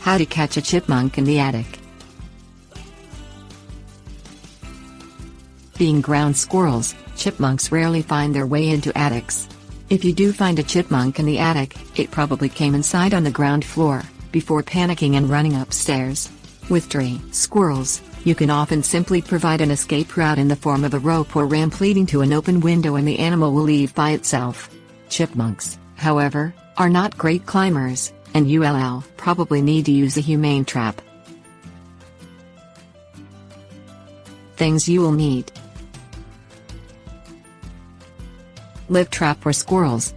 How to catch a chipmunk in the attic. Being ground squirrels, chipmunks rarely find their way into attics. If you do find a chipmunk in the attic, it probably came inside on the ground floor, before panicking and running upstairs. With tree squirrels, you can often simply provide an escape route in the form of a rope or ramp leading to an open window and the animal will leave by itself. Chipmunks, however, are not great climbers, and you'll probably need to use a humane trap. Things you will need: live trap for squirrels,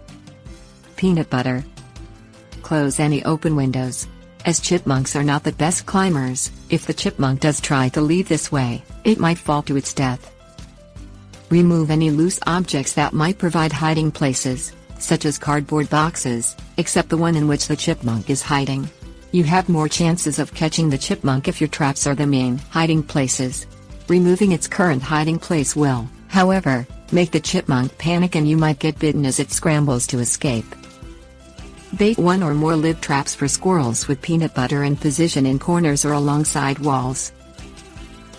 peanut butter. Close any open windows. As chipmunks are not the best climbers, if the chipmunk does try to leave this way, it might fall to its death. Remove any loose objects that might provide hiding places, such as cardboard boxes, except the one in which the chipmunk is hiding. You have more chances of catching the chipmunk if your traps are the main hiding places. Removing its current hiding place will, however, make the chipmunk panic and you might get bitten as it scrambles to escape. Bait one or more live traps for squirrels with peanut butter and position in corners or alongside walls.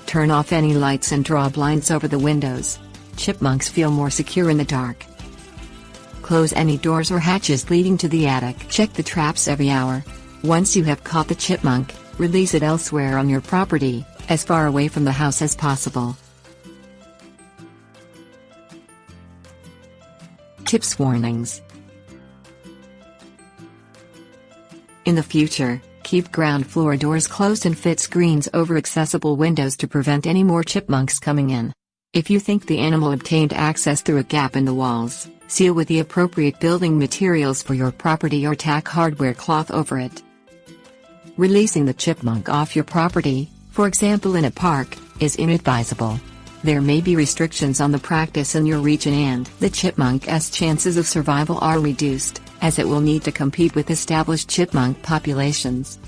Turn off any lights and draw blinds over the windows. Chipmunks feel more secure in the dark. Close any doors or hatches leading to the attic. Check the traps every hour. Once you have caught the chipmunk, release it elsewhere on your property, as far away from the house as possible. Tips: warnings. In the future, keep ground floor doors closed and fit screens over accessible windows to prevent any more chipmunks coming in. If you think the animal obtained access through a gap in the walls, seal with the appropriate building materials for your property or tack hardware cloth over it. Releasing the chipmunk off your property, for example in a park, is inadvisable. There may be restrictions on the practice in your region and the chipmunk's chances of survival are reduced, as it will need to compete with established chipmunk populations.